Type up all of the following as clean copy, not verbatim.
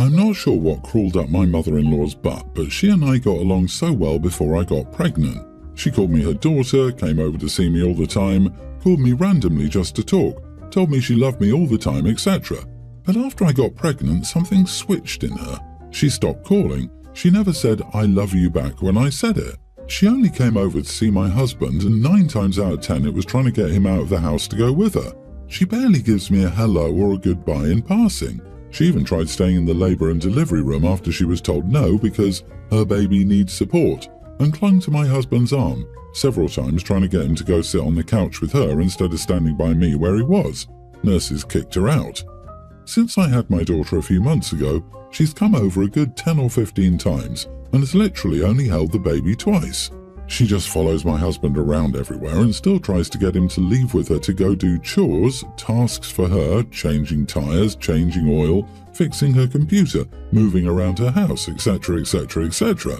I'm not sure what crawled up my mother-in-law's butt, but she and I got along so well before I got pregnant. She called me her daughter, came over to see me all the time, called me randomly just to talk, told me she loved me all the time, etc. But after I got pregnant, something switched in her. She stopped calling. She never said, "I love you" back when I said it. She only came over to see my husband, and 9 times out of 10 it was trying to get him out of the house to go with her. She barely gives me a hello or a goodbye in passing. She even tried staying in the labour and delivery room after she was told no because her baby needs support, and clung to my husband's arm several times trying to get him to go sit on the couch with her instead of standing by me where he was. Nurses kicked her out. Since I had my daughter a few months ago, she's come over a good 10 or 15 times and has literally only held the baby twice. She just follows my husband around everywhere and still tries to get him to leave with her to go do chores, tasks for her, changing tyres, changing oil, fixing her computer, moving around her house, etc, etc, etc.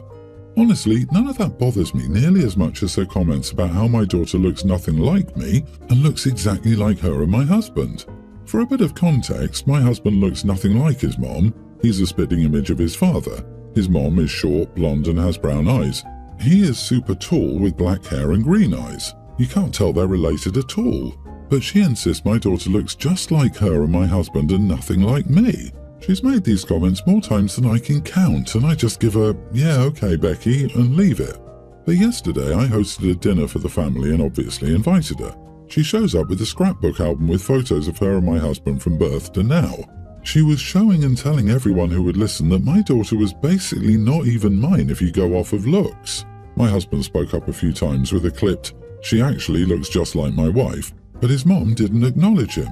Honestly, none of that bothers me nearly as much as her comments about how my daughter looks nothing like me and looks exactly like her and my husband. For a bit of context, my husband looks nothing like his mom. He's a spitting image of his father. His mom is short, blonde and has brown eyes. He is super tall with black hair and green eyes. You can't tell they're related at all. But she insists my daughter looks just like her and my husband and nothing like me. She's made these comments more times than I can count, and I just give her, "Yeah, okay, Becky," and leave it. But yesterday I hosted a dinner for the family and obviously invited her. She shows up with a scrapbook album with photos of her and my husband from birth to now. She was showing and telling everyone who would listen that my daughter was basically not even mine if you go off of looks. My husband spoke up a few times with a clipped, "She actually looks just like my wife," but his mom didn't acknowledge him.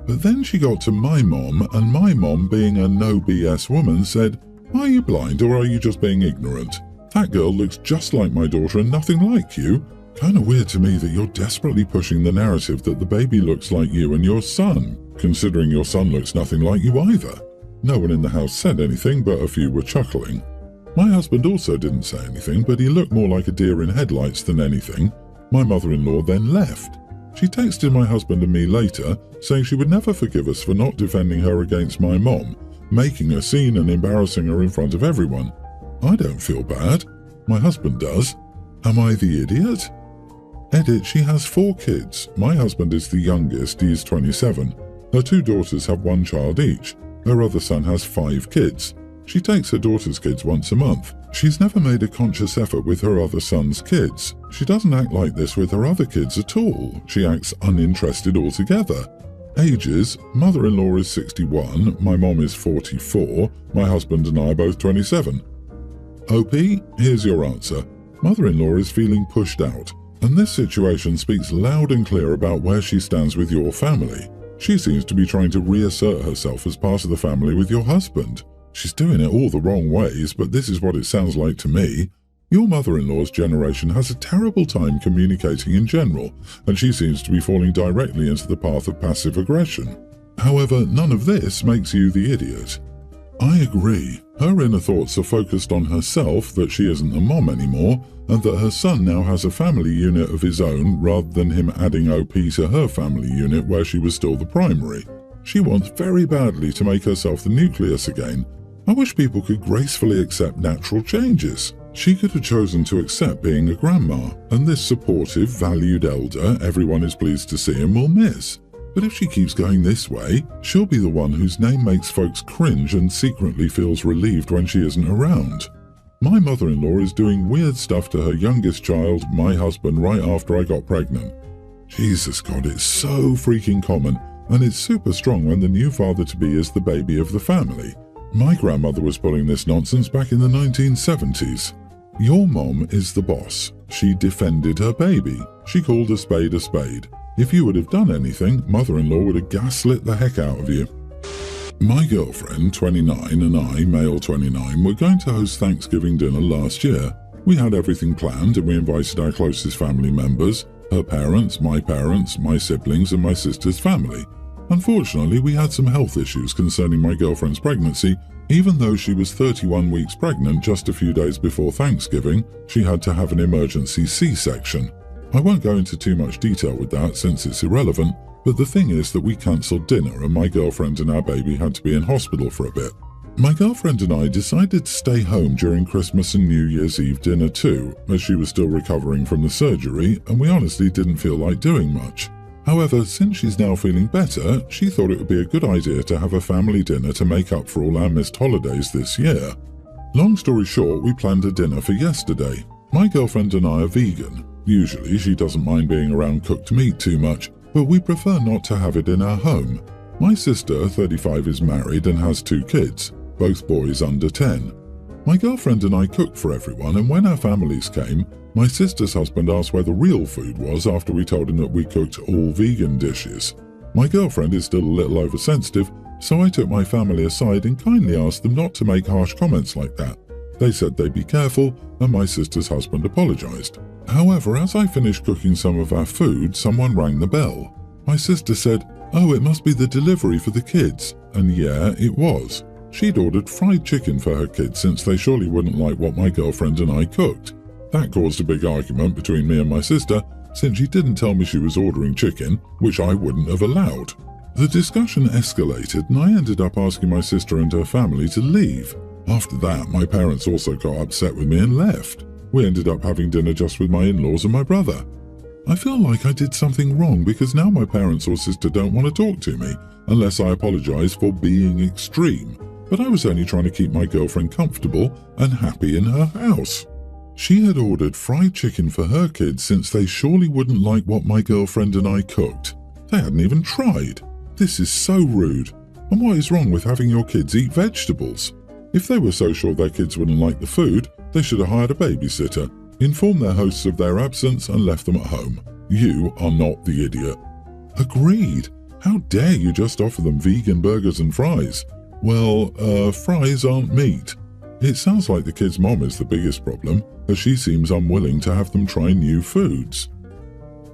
But then she got to my mom, and my mom, being a no BS woman, said, "Are you blind or are you just being ignorant? That girl looks just like my daughter and nothing like you. Kinda weird to me that you're desperately pushing the narrative that the baby looks like you and your son, considering your son looks nothing like you either." No one in the house said anything, but a few were chuckling. My husband also didn't say anything, but he looked more like a deer in headlights than anything. My mother-in-law then left. She texted my husband and me later, saying she would never forgive us for not defending her against my mom, making a scene and embarrassing her in front of everyone. I don't feel bad. My husband does. Am I the idiot? Edit, she has 4 kids. My husband is the youngest, he is 27. Her 2 daughters have 1 child each. Her other son has 5 kids. She takes her daughter's kids once a month. She's never made a conscious effort with her other son's kids. She doesn't act like this with her other kids at all. She acts uninterested altogether. Ages, mother-in-law is 61, my mom is 44, my husband and I are both 27. OP, here's your answer. Mother-in-law is feeling pushed out, and this situation speaks loud and clear about where she stands with your family. She seems to be trying to reassert herself as part of the family with your husband. She's doing it all the wrong ways, but this is what it sounds like to me. Your mother-in-law's generation has a terrible time communicating in general, and she seems to be falling directly into the path of passive aggression. However, none of this makes you the idiot. I agree. Her inner thoughts are focused on herself, that she isn't a mom anymore, and that her son now has a family unit of his own rather than him adding OP to her family unit where she was still the primary. She wants very badly to make herself the nucleus again. I wish people could gracefully accept natural changes. She could have chosen to accept being a grandma, and this supportive, valued elder everyone is pleased to see and will miss. But if she keeps going this way, she'll be the one whose name makes folks cringe and secretly feels relieved when she isn't around. My mother-in-law is doing weird stuff to her youngest child, my husband, right after I got pregnant. Jesus God, it's so freaking common, and it's super strong when the new father-to-be is the baby of the family. My grandmother was pulling this nonsense back in the 1970s. Your mom is the boss. She defended her baby. She called a spade a spade. If you would have done anything, mother-in-law would have gaslit the heck out of you. My girlfriend, 29, and I, male 29, were going to host Thanksgiving dinner last year. We had everything planned and we invited our closest family members, her parents, my siblings, and my sister's family. Unfortunately, we had some health issues concerning my girlfriend's pregnancy. Even though she was 31 weeks pregnant just a few days before Thanksgiving, she had to have an emergency C-section. I won't go into too much detail with that since it's irrelevant, but the thing is that we cancelled dinner and my girlfriend and our baby had to be in hospital for a bit. My girlfriend and I decided to stay home during Christmas and New Year's Eve dinner too, as she was still recovering from the surgery and we honestly didn't feel like doing much. However, since she's now feeling better, she thought it would be a good idea to have a family dinner to make up for all our missed holidays this year. Long story short, we planned a dinner for yesterday. My girlfriend and I are vegan. Usually she doesn't mind being around cooked meat too much, but we prefer not to have it in our home. My sister, 35, is married and has 2 kids, both boys under 10. My girlfriend and I cooked for everyone, and when our families came, my sister's husband asked where the real food was after we told him that we cooked all vegan dishes. My girlfriend is still a little oversensitive, so I took my family aside and kindly asked them not to make harsh comments like that. They said they'd be careful, and my sister's husband apologized. However, as I finished cooking some of our food, someone rang the bell. My sister said, "Oh, it must be the delivery for the kids." And yeah, it was. She'd ordered fried chicken for her kids since they surely wouldn't like what my girlfriend and I cooked. That caused a big argument between me and my sister, since she didn't tell me she was ordering chicken, which I wouldn't have allowed. The discussion escalated and I ended up asking my sister and her family to leave. After that, my parents also got upset with me and left. We ended up having dinner just with my in-laws and my brother. I feel like I did something wrong because now my parents or sister don't want to talk to me unless I apologize for being extreme. But I was only trying to keep my girlfriend comfortable and happy in her house. She had ordered fried chicken for her kids since they surely wouldn't like what my girlfriend and I cooked. They hadn't even tried. This is so rude. And what is wrong with having your kids eat vegetables? If they were so sure their kids wouldn't like the food, they should have hired a babysitter, informed their hosts of their absence and left them at home. You are not the idiot. Agreed. How dare you just offer them vegan burgers and fries? Well, fries aren't meat. It sounds like the kid's mom is the biggest problem, as she seems unwilling to have them try new foods.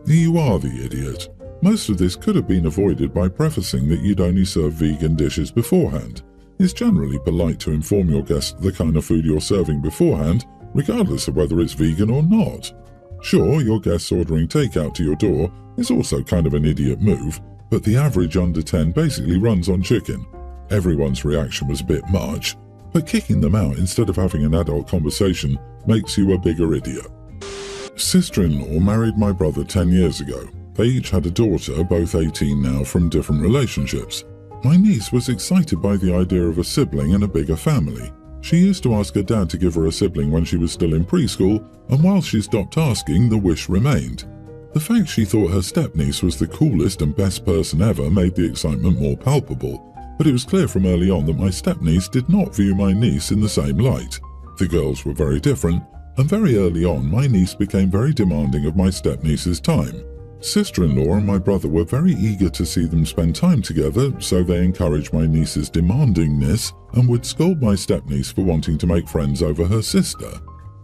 You are the idiot. Most of this could have been avoided by prefacing that you'd only serve vegan dishes beforehand. It's generally polite to inform your guests the kind of food you're serving beforehand, regardless of whether it's vegan or not. Sure, your guests ordering takeout to your door is also kind of an idiot move, but the average under 10 basically runs on chicken. Everyone's reaction was a bit much, but kicking them out instead of having an adult conversation makes you a bigger idiot. Sister-in-law married my brother 10 years ago. They each had a daughter, both 18 now, from different relationships. My niece was excited by the idea of a sibling and a bigger family. She used to ask her dad to give her a sibling when she was still in preschool, and while she stopped asking, the wish remained. The fact she thought her stepniece was the coolest and best person ever made the excitement more palpable. But it was clear from early on that my stepniece did not view my niece in the same light. The girls were very different, and very early on my niece became very demanding of my stepniece's time. Sister-in-law and my brother were very eager to see them spend time together, so they encouraged my niece's demandingness and would scold my stepniece for wanting to make friends over her sister.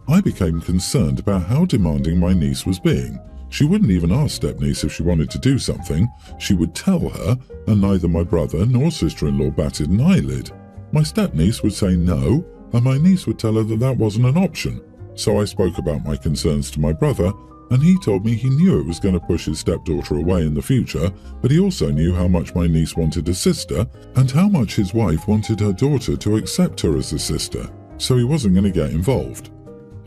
I became concerned about how demanding my niece was being. She wouldn't even ask stepniece if she wanted to do something. She would tell her, and neither my brother nor sister-in-law batted an eyelid. My stepniece would say no, and my niece would tell her that that wasn't an option. So I spoke about my concerns to my brother, and he told me he knew it was going to push his stepdaughter away in the future, but he also knew how much my niece wanted a sister, and how much his wife wanted her daughter to accept her as a sister, so he wasn't going to get involved.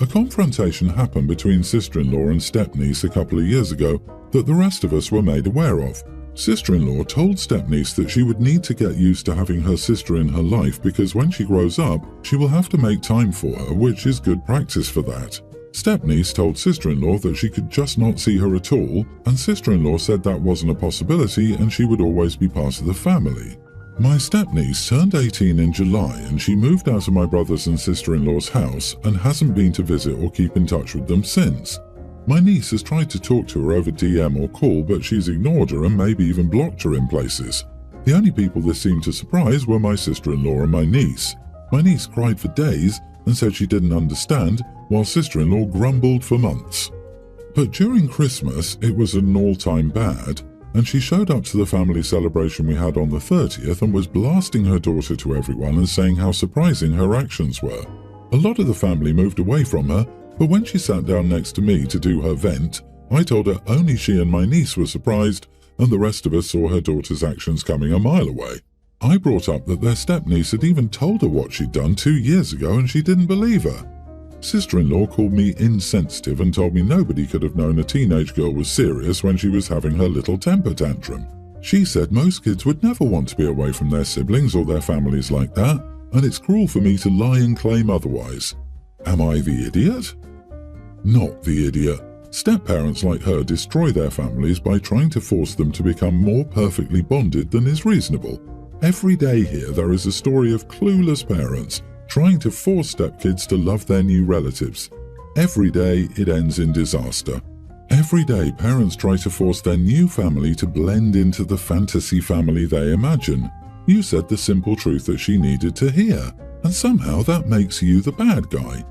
A confrontation happened between sister-in-law and stepniece a couple of years ago that the rest of us were made aware of. Sister-in-law told stepniece that she would need to get used to having her sister in her life because when she grows up, she will have to make time for her, which is good practice for that. Stepniece told sister-in-law that she could just not see her at all, and sister-in-law said that wasn't a possibility and she would always be part of the family. My stepniece turned 18 in July and she moved out of my brother's and sister-in-law's house and hasn't been to visit or keep in touch with them since. My niece has tried to talk to her over DM or call, but she's ignored her and maybe even blocked her in places. The only people this seemed to surprise were my sister-in-law and my niece. My niece cried for days and said she didn't understand, while sister-in-law grumbled for months. But during Christmas, it was an all-time bad, and she showed up to the family celebration we had on the 30th and was blasting her daughter to everyone and saying how surprising her actions were. A lot of the family moved away from her, but when she sat down next to me to do her vent, I told her only she and my niece were surprised, and the rest of us saw her daughter's actions coming a mile away. I brought up that their stepniece had even told her what she'd done 2 years ago and she didn't believe her. Sister-in-law called me insensitive and told me nobody could have known a teenage girl was serious when she was having her little temper tantrum. She said most kids would never want to be away from their siblings or their families like that, and it's cruel for me to lie and claim otherwise. Am I the idiot? Not the idiot. Step-parents like her destroy their families by trying to force them to become more perfectly bonded than is reasonable. Every day here there is a story of clueless parents trying to force stepkids to love their new relatives. Every day it ends in disaster. Every day parents try to force their new family to blend into the fantasy family they imagine. You said the simple truth that she needed to hear, and somehow that makes you the bad guy.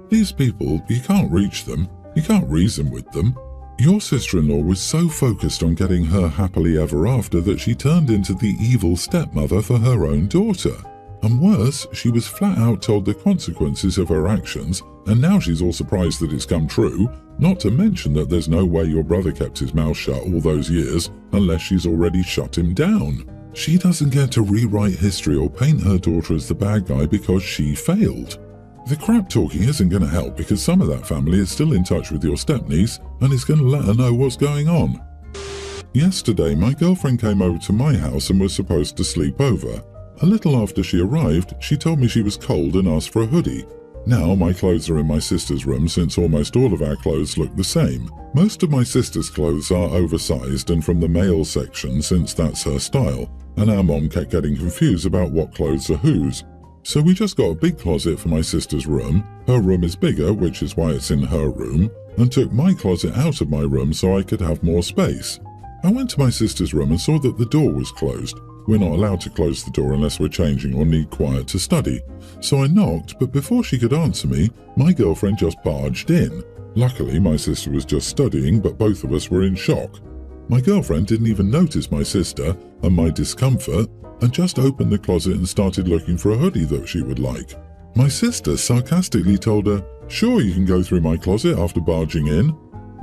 These people, you can't reach them, you can't reason with them. Your sister-in-law was so focused on getting her happily ever after that she turned into the evil stepmother for her own daughter. And worse, she was flat out told the consequences of her actions, and now she's all surprised that it's come true, not to mention that there's no way your brother kept his mouth shut all those years unless she's already shut him down. She doesn't get to rewrite history or paint her daughter as the bad guy because she failed. The crap talking isn't going to help because some of that family is still in touch with your stepniece and is going to let her know what's going on. Yesterday, my girlfriend came over to my house and was supposed to sleep over. A little after she arrived, she told me she was cold and asked for a hoodie. Now my clothes are in my sister's room since almost all of our clothes look the same. Most of my sister's clothes are oversized and from the male section since that's her style, and our mom kept getting confused about what clothes are whose. So we just got a big closet for my sister's room. Her room is bigger, which is why it's in her room, and took my closet out of my room so I could have more space. I went to my sister's room and saw that the door was closed. We're not allowed to close the door unless we're changing or need quiet to study. So I knocked, but before she could answer me, my girlfriend just barged in. Luckily, my sister was just studying, but both of us were in shock. My girlfriend didn't even notice my sister and my discomfort, and just opened the closet and started looking for a hoodie that she would like. My sister sarcastically told her, "Sure, you can go through my closet after barging in."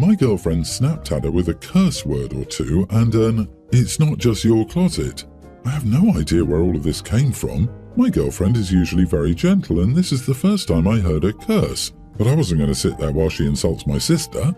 My girlfriend snapped at her with a curse word or two and an, "It's not just your closet." I have no idea where all of this came from. My girlfriend is usually very gentle and this is the first time I heard her curse, but I wasn't going to sit there while she insults my sister.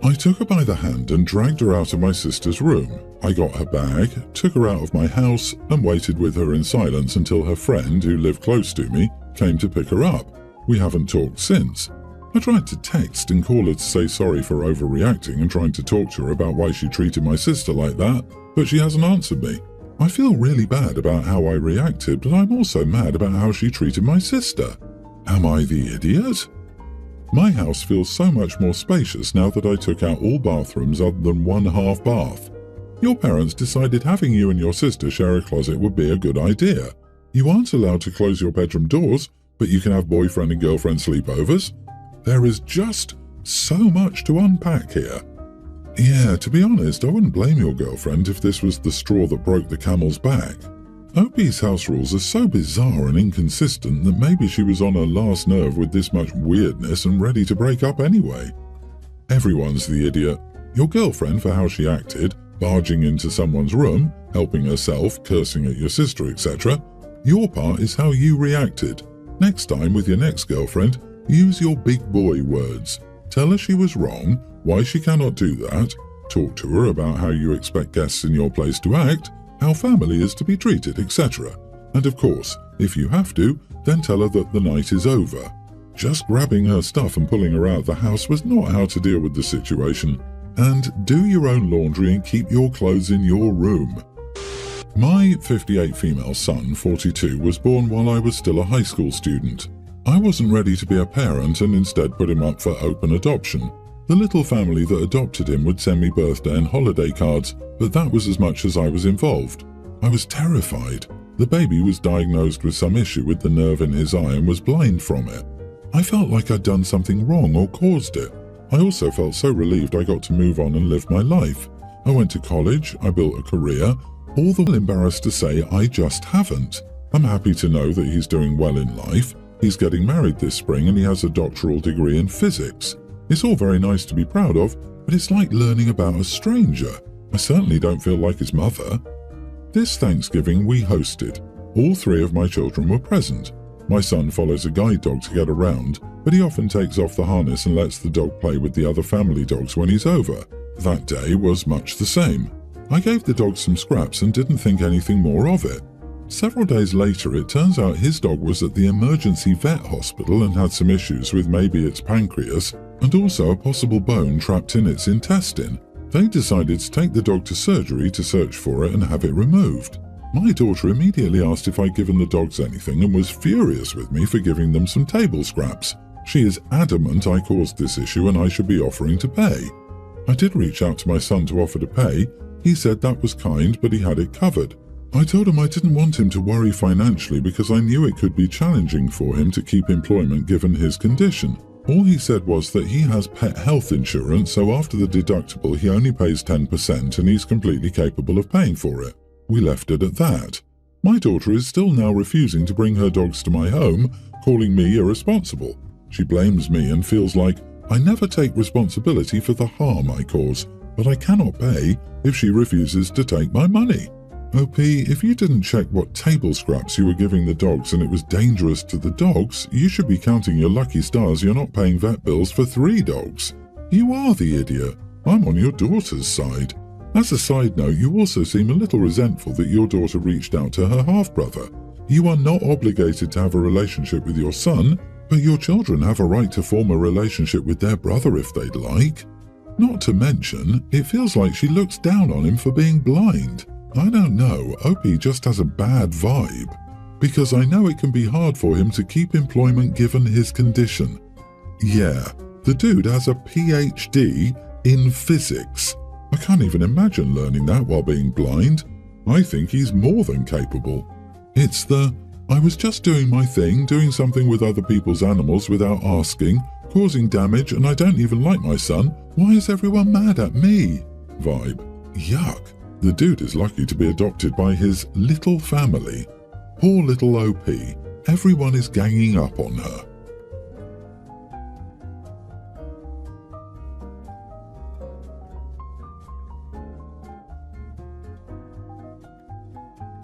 I took her by the hand and dragged her out of my sister's room. I got her bag, took her out of my house, and waited with her in silence until her friend, who lived close to me, came to pick her up. We haven't talked since. I tried to text and call her to say sorry for overreacting and trying to talk to her about why she treated my sister like that, but she hasn't answered me. I feel really bad about how I reacted, but I'm also mad about how she treated my sister. Am I the idiot? My house feels so much more spacious now that I took out all bathrooms other than one half bath. Your parents decided having you and your sister share a closet would be a good idea. You aren't allowed to close your bedroom doors, but you can have boyfriend and girlfriend sleepovers. There is just so much to unpack here. Yeah, to be honest, I wouldn't blame your girlfriend if this was the straw that broke the camel's back. OP's house rules are so bizarre and inconsistent that maybe she was on her last nerve with this much weirdness and ready to break up anyway. Everyone's the idiot. Your girlfriend for how she acted, barging into someone's room, helping herself, cursing at your sister, etc. Your part is how you reacted. Next time with your next girlfriend, use your big boy words. Tell her she was wrong, why she cannot do that, talk to her about how you expect guests in your place to act, how family is to be treated, etc. And of course, if you have to, then tell her that the night is over. Just grabbing her stuff and pulling her out of the house was not how to deal with the situation. And do your own laundry and keep your clothes in your room. My 58 female son, 42, was born while I was still a high school student. I wasn't ready to be a parent and instead put him up for open adoption. The little family that adopted him would send me birthday and holiday cards, but that was as much as I was involved. I was terrified. The baby was diagnosed with some issue with the nerve in his eye and was blind from it. I felt like I'd done something wrong or caused it. I also felt so relieved I got to move on and live my life. I went to college, I built a career, all the while embarrassed to say I just haven't. I'm happy to know that he's doing well in life. He's getting married this spring and he has a doctoral degree in physics. It's all very nice to be proud of, but it's like learning about a stranger. I certainly don't feel like his mother. This Thanksgiving we hosted. All 3 of my children were present. My son follows a guide dog to get around, but he often takes off the harness and lets the dog play with the other family dogs when he's over. That day was much the same. I gave the dog some scraps and didn't think anything more of it. Several days later, it turns out his dog was at the emergency vet hospital and had some issues with maybe its pancreas and also a possible bone trapped in its intestine. They decided to take the dog to surgery to search for it and have it removed. My daughter immediately asked if I'd given the dogs anything and was furious with me for giving them some table scraps. She is adamant I caused this issue and I should be offering to pay. I did reach out to my son to offer to pay. He said that was kind, but he had it covered. I told him I didn't want him to worry financially because I knew it could be challenging for him to keep employment given his condition. All he said was that he has pet health insurance, so after the deductible he only pays 10% and he's completely capable of paying for it. We left it at that. My daughter is still now refusing to bring her dogs to my home, calling me irresponsible. She blames me and feels like I never take responsibility for the harm I cause, but I cannot pay if she refuses to take my money. OP, if you didn't check what table scraps you were giving the dogs and it was dangerous to the dogs, you should be counting your lucky stars you're not paying vet bills for 3 dogs. You are the idiot. I'm on your daughter's side. As a side note, you also seem a little resentful that your daughter reached out to her half-brother. You are not obligated to have a relationship with your son, but your children have a right to form a relationship with their brother if they'd like. Not to mention, it feels like she looks down on him for being blind. I don't know, Opie just has a bad vibe. Because I know it can be hard for him to keep employment given his condition. Yeah, the dude has a PhD in physics. I can't even imagine learning that while being blind. I think he's more than capable. It's I was just doing my thing, doing something with other people's animals without asking, causing damage, and I don't even like my son. Why is everyone mad at me? Vibe. Yuck. The dude is lucky to be adopted by his little family. Poor little OP. Everyone is ganging up on her.